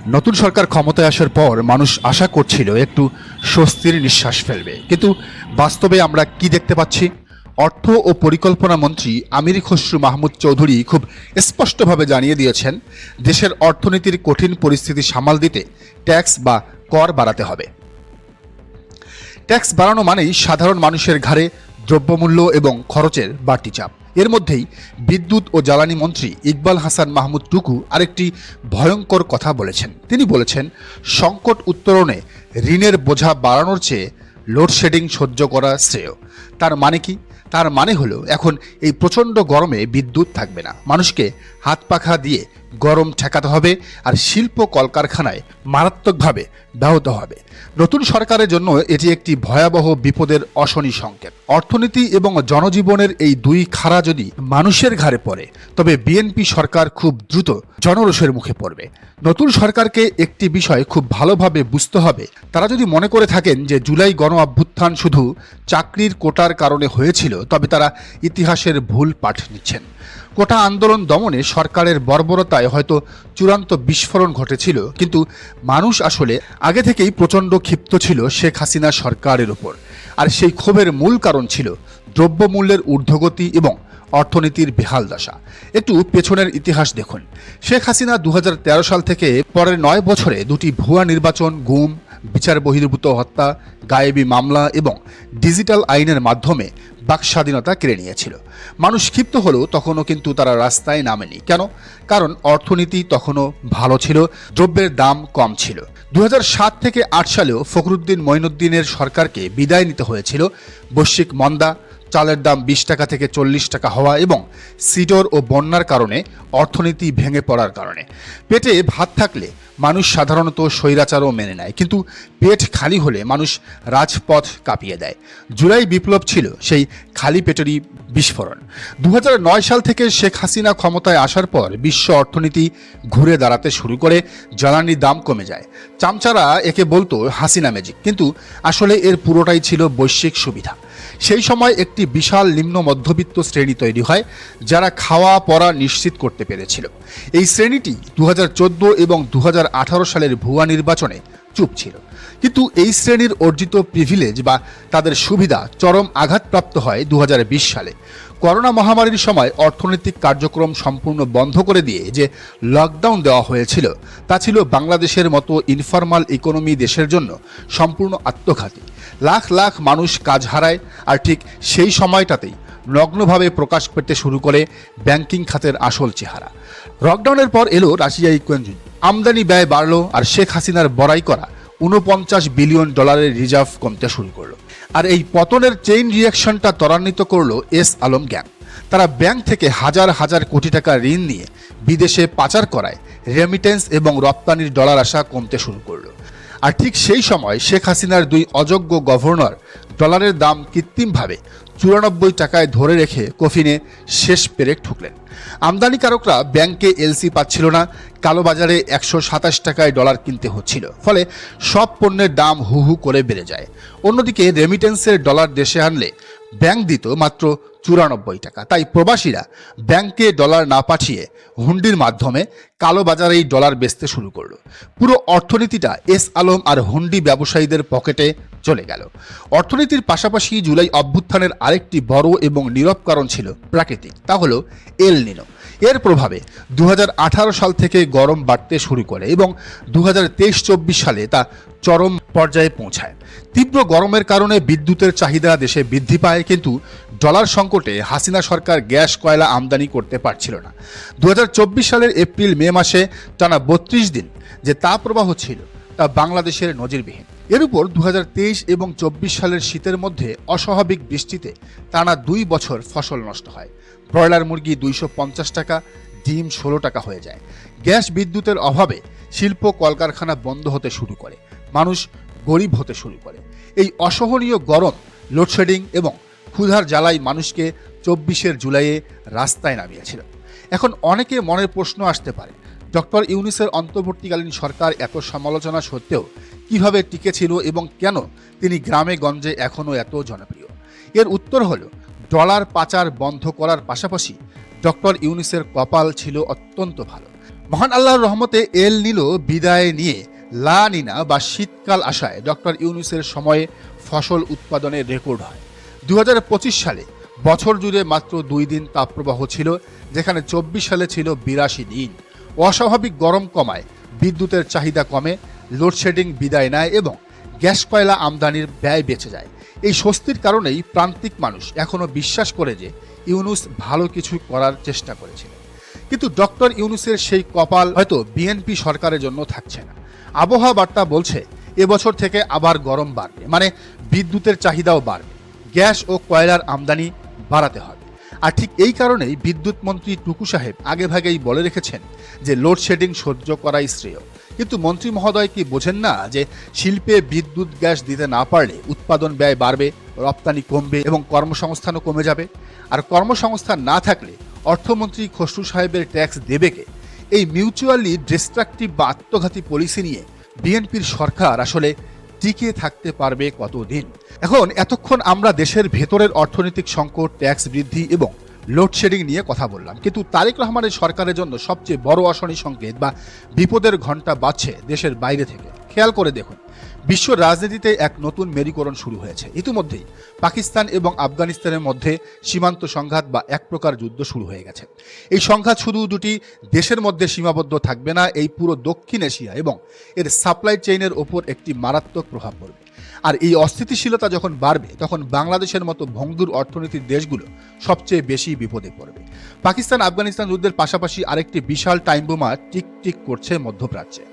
নতুন সরকার ক্ষমতায় আসার পর মানুষ আশা করছিল একটু স্বস্তির নিঃশ্বাস ফেলবে, কিন্তু বাস্তবে আমরা কি দেখতে পাচ্ছি? অর্থ ও পরিকল্পনা মন্ত্রী আমির খসরু মাহমুদ চৌধুরী খুব স্পষ্টভাবে জানিয়ে দিয়েছেন, দেশের অর্থনীতির কঠিন পরিস্থিতি সামাল দিতে ট্যাক্স বা কর বাড়াতে হবে। ট্যাক্স বাড়ানো মানেই সাধারণ মানুষের ঘাড়ে দ্রব্যমূল্য এবং খরচের বাড়তি চাপ। এর মধ্যেই বিদ্যুৎ ও জ্বালানি মন্ত্রী ইকবাল হাসান মাহমুদ টুকু আরেকটি ভয়ঙ্কর কথা বলেছেন। তিনি বলেছেন, সংকট উত্তরণে ঋণের বোঝা বাড়ানোর চেয়ে লোডশেডিং সহ্য করা শ্রেয়। তার মানে কি? তার মানে হলো এখন এই প্রচণ্ড গরমে বিদ্যুৎ থাকবে না, মানুষকে হাত পাখা দিয়ে গরম ঠেকাতে হবে, আর শিল্প কলকারখানায় মারাত্মকভাবে ব্যাহত হবে। নতুন সরকারের জন্য এটি একটি ভয়াবহ বিপদের অশনি সংকেত। অর্থনীতি এবং জনজীবনের এই দুই খাড়া যদি মানুষের ঘাড়ে পড়ে, তবে বিএনপি সরকার খুব দ্রুত জনরোষের মুখে পড়বে। নতুন সরকারকে একটি বিষয় খুব ভালোভাবে বুঝতে হবে। তারা যদি মনে করে থাকেন যে জুলাই গণ অভ্যুত্থান শুধু চাকরির কোটার কারণে হয়েছিল, তবে তারা ইতিহাসের ভুল পাঠ নিচ্ছেন। কোটা আন্দোলন দমনে সরকারের বর্বরতায় হয়তো চূড়ান্ত বিস্ফোরণ ঘটেছিল, কিন্তু মানুষ আসলে আগে থেকেই প্রচণ্ড ক্ষিপ্ত ছিল শেখ হাসিনা সরকারের উপর। আর সেই ক্ষোভের মূল কারণ ছিল দ্রব্যমূল্যের ঊর্ধ্বগতি এবং অর্থনীতির বেহাল দশা। একটু পেছনের ইতিহাস দেখুন। শেখ হাসিনা 2013 সাল থেকে পরের 9 বছরে দুটি ভুয়া নির্বাচন, গুম, বিচার বহির্ভূত হত্যা, গায়েবী মামলা এবং ডিজিটাল আইনের মাধ্যমে বাক স্বাধীনতা কেড়ে নিয়েছিল। মানুষ ক্ষিপ্ত হলেও তখনও কিন্তু তারা রাস্তায় নামেনি। কেন? কারণ অর্থনীতি তখনও ভালো ছিল, দ্রব্যের দাম কম ছিল। 2007 থেকে 8 সালেও ফখরুদ্দিন মঈনুদ্দিনের সরকারকে বিদায় নিতে হয়েছিল বৈশ্বিক মন্দা, চালের দাম 20 টাকা থেকে 40 টাকা হওয়া এবং সিডর ও বন্যার কারণে অর্থনীতি ভেঙে পড়ার কারণে। পেটে ভাত থাকলে মানুষ সাধারণত স্বৈরাচারও মেনে নেয়, কিন্তু পেট খালি হলে মানুষ রাজপথ কাঁপিয়ে দেয়। জুলাই বিপ্লব ছিল সেই খালি পেটেরই বিস্ফোরণ। 2009 সাল থেকে শেখ হাসিনা ক্ষমতায় আসার পর বিশ্ব অর্থনীতি ঘুরে দাঁড়াতে শুরু করে, জ্বালানির দাম কমে যায়। চামচারা একে বলতো হাসিনা ম্যাজিক, কিন্তু আসলে এর পুরোটাই ছিল বৈশ্বিক সুবিধা। সেই সময় একটি বিশাল নিম্ন মধ্যবিত্ত শ্রেণী তৈরি হয়, যারা খাওয়া পড়া নিশ্চিত করতে পেরেছিল। এই শ্রেণীটি 2014 এবং 2018 সালের ভুয়া নির্বাচনে চুপ ছিল, কিন্তু এই শ্রেণীর অর্জিত প্রিভিলেজ বা তাদের সুবিধা চরম আঘাতপ্রাপ্ত হয় 2020 সালে। করোনা মহামারীর সময় অর্থনৈতিক কার্যক্রম সম্পূর্ণ বন্ধ করে দিয়ে যে লকডাউন দেওয়া হয়েছিল, তা ছিল বাংলাদেশের মতো ইনফরমাল ইকোনমি দেশের জন্য সম্পূর্ণ আত্মঘাতী। লাখ লাখ মানুষ কাজ হারায়, আর ঠিক সেই সময়টাতেই নগ্নভাবে প্রকাশ পেতে শুরু করে ব্যাংকিং খাতের আসল চেহারা। লকডাউনের পর এলো রাশিয়া ইউক্রেন যুদ্ধ, আমদানি ব্যয় বাড়লো, আর শেখ হাসিনার বড়াই করা $49 বিলিয়ন রিজার্ভ কমতে শুরু করলো। আর এই পতনের চেইন রিয়াকশনটা ত্বরান্বিত করলো এস আলম গ্যাং। তারা ব্যাংক থেকে হাজার হাজার কোটি টাকা ঋণ নিয়ে বিদেশে পাচার করায় রেমিটেন্স এবং রপ্তানির ডলার আসা কমতে শুরু করলো। আর ঠিক সেই সময় শেখ হাসিনার দুই অযোগ্য গভর্নর ডলারের দাম কৃত্রিমভাবে 94 টাকায় ধরে রেখে কফিনে শেষ পেরেক ঠুকলেন। আমদানিকারকরা ব্যাংকে এলসি পাচ্ছিল না, কালোবাজারে 127 টাকায় ডলার কিনতে হচ্ছিল, ফলে সব পণ্যের দাম হু হু করে বেড়ে যায়। অন্যদিকে রেমিটেন্সের ডলার দেশে আনলে ব্যাংক দিত মাত্র 94 টাকা। তাই প্রবাসীরা ব্যাংকে ডলার না পাঠিয়ে হুন্ডির মাধ্যমে কালোবাজারেই ডলার বেচতে শুরু করলো। পুরো অর্থনীতিটা এস আলম আর হুন্ডি ব্যবসায়ীদের পকেটে চলে গেল। অর্থনীতির পাশাপাশি জুলাই অভ্যুত্থানের আরেকটি বড় এবং নীরব কারণ ছিল প্রাকৃতিক, তা হলো এল নিনো। এর প্রভাবে 2018 সাল থেকে গরম বাড়তে শুরু করে এবং 2023-24 সালে তা চরম পর্যায়ে পৌঁছায়। তীব্র গরমের কারণে বিদ্যুতের চাহিদা দেশে বৃদ্ধি পায়, কিন্তু ডলার সংকটে হাসিনা সরকার গ্যাস কয়লা আমদানি করতে পারছিল না। 2024 সালের এপ্রিল মে মাসে টানা 32 দিন যে তাপপ্রবাহ ছিল, তা বাংলাদেশের নজিরবিহীন। এর উপর 2023 এবং 24 সালের শীতের মধ্যে অস্বাভাবিক বৃষ্টিতে টানা 2 বছর ফসল নষ্ট হয়। ব্রয়লার মুরগি 250 টাকা, ডিম 16 টাকা হয়ে যায়। গ্যাস বিদ্যুতের অভাবে শিল্প কলকারখানা বন্ধ হতে শুরু করে, মানুষ গরিব হতে শুরু করে। এই অসহনীয় গরম, লোডশেডিং এবং ক্ষুধার জ্বালাই মানুষকে 24 জুলাইয়ে রাস্তায় নামিয়েছিল। এখন অনেকে মনের প্রশ্ন আসতে পারে, ডক্টর ইউনূসের অন্তর্বর্তীকালীন সরকার এত সমালোচনা সত্ত্বেও কিভাবে টিকেছিল এবং কেন তিনি গ্রামে গঞ্জে এখনও এত জনপ্রিয়? এর উত্তর হলো, ডলার পাচার বন্ধ করার পাশাপাশি ডক্টর ইউনূসের কপাল ছিল অত্যন্ত ভালো। মহান আল্লাহর রহমতে এল নিলো বিদায় নিয়ে লা নিনা বা শীতকাল আসায় ডক্টর ইউনূসের সময়ে ফসল উৎপাদনের রেকর্ড হয়। 2025 সালে বছর জুড়ে মাত্র 2 দিন তাপপ্রবাহ ছিল, যেখানে 24 সালে ছিল 82 দিন। অস্বাভাবিক গরম কমায়, বিদ্যুতের চাহিদা কমে, লোডশেডিং বিদায় নেয় এবং গ্যাস কয়লা আমদানির ব্যয় বেঁচে যায়। এই স্বস্তির কারণেই প্রান্তিক মানুষ এখনও বিশ্বাস করে যে ইউনূস ভালো কিছু করার চেষ্টা করেছিলেন। কিন্তু ডক্টর ইউনূসের সেই কপাল হয়তো বিএনপি সরকারের জন্য থাকছে না। আবহাওয়া বার্তা বলছে এবছর থেকে আবার গরম বাড়বে, মানে বিদ্যুতের চাহিদাও বাড়বে, গ্যাস ও কয়লার আমদানি বাড়াতে হবে। আর ঠিক এই কারণেই বিদ্যুৎ মন্ত্রী টুকু সাহেব আগেভাগেই বলে রেখেছেন যে লোডশেডিং সহ্য করাই শ্রেয়। কিন্তু মন্ত্রী মহোদয় কি বোঝেন না যে শিল্পে বিদ্যুৎ গ্যাস দিতে না পারলে উৎপাদন ব্যয় বাড়বে, রপ্তানি কমবে এবং কর্মসংস্থানও কমে যাবে। আর কর্মসংস্থান না থাকলে অর্থমন্ত্রী খসরু সাহেবের ট্যাক্স দেবে কে? এই মিউচুয়ালি ডিস্ট্রাকটিভ বা আত্মঘাতী পলিসি নিয়ে বিএনপির সরকার আসলে টিকে থাকতে পারবে কতদিন? এতক্ষণ আমরা দেশের ভেতরের অর্থনৈতিক সংকট, ট্যাক্স বৃদ্ধি এবং লোডশেডিং নিয়ে কথা বললাম, কিন্তু তারেক রহমানের সরকারের জন্য সবচেয়ে বড় অশনি সংকেত বা বিপদের ঘণ্টা বাজছে দেশের বাইরে থেকে। খেয়াল করে দেখুন, বিশ্ব রাজনীতিতে এক নতুন মেরুকরণ শুরু হয়েছে। ইতিমধ্যেই পাকিস্তান এবং আফগানিস্তানের মধ্যে সীমান্ত সংঘাত বা এক প্রকার যুদ্ধ শুরু হয়ে গেছে। এই সংঘাত শুধু দুটি দেশের মধ্যে সীমাবদ্ধ থাকবে না, এই পুরো দক্ষিণ এশিয়া এবং এর সাপ্লাই চেইনের ওপর একটি মারাত্মক প্রভাব পড়বে। আর এই অস্থিতিশীলতা যখন বাড়বে, তখন বাংলাদেশের মতো ভঙ্গুর অর্থনীতির দেশগুলো সবচেয়ে বেশি বিপদে পড়বে। পাকিস্তান আফগানিস্তান যুদ্ধের পাশাপাশি আরেকটি বিশাল টাইম বোমা টিকটিক করছে মধ্যপ্রাচ্যে।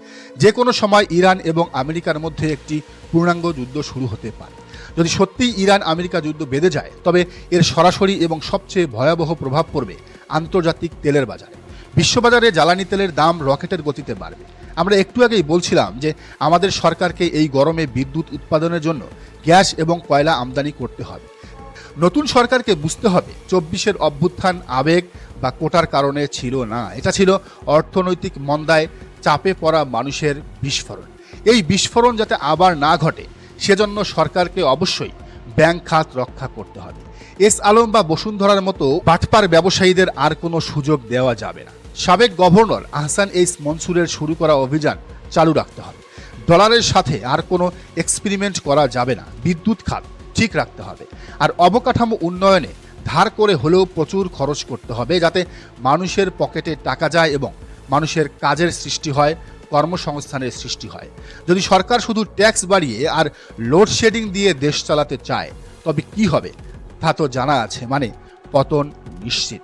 যে কোনো সময় ইরান এবং আমেরিকার মধ্যে একটি পূর্ণাঙ্গ যুদ্ধ শুরু হতে পারে। যদি সত্যিই ইরান আমেরিকা যুদ্ধ বেঁধে যায়, তবে এর সরাসরি এবং সবচেয়ে ভয়াবহ প্রভাব পড়বে আন্তর্জাতিক তেলের বাজারে। বিশ্ববাজারে জ্বালানি তেলের দাম রকেটের গতিতে বাড়বে। আমরা একটু আগেই বলছিলাম যে আমাদের সরকারকে এই গরমে বিদ্যুৎ উৎপাদনের জন্য গ্যাস এবং কয়লা আমদানি করতে হবে। নতুন সরকারকে বুঝতে হবে 24-এর অভ্যুত্থান আবেগ বা কোটার কারণে ছিল না, এটা ছিল অর্থনৈতিক মন্দায় চাপে পড়া মানুষের বিস্ফোরণ। এই বিস্ফোরণ যাতে আবার না ঘটে, সেজন্য সরকারকে অবশ্যই ব্যাংক খাত রক্ষা করতে হবে। এস আলম বা বসুন্ধরার মতো বাটপার ব্যবসায়ীদের আর কোনো সুযোগ দেওয়া যাবে না। সাবেক গভর্নর আহসান এইচ মনসুরের শুরু করা অভিযান চালু রাখতে হবে। ডলারের সাথে আর কোনো এক্সপেরিমেন্ট করা যাবে না। বিদ্যুৎ খাত ঠিক রাখতে হবে। আর অবকাঠামো উন্নয়নে ধার করে হলেও প্রচুর খরচ করতে হবে, যাতে মানুষের পকেটে টাকা যায় এবং মানুষের কাজের সৃষ্টি হয়, কর্মসংস্থানের সৃষ্টি হয়। যদি সরকার শুধু ট্যাক্স বাড়িয়ে আর লোডশেডিং দিয়ে দেশ চালাতে চায়, তবে কি হবে তা তো জানা আছে, মানে পতন নিশ্চিত।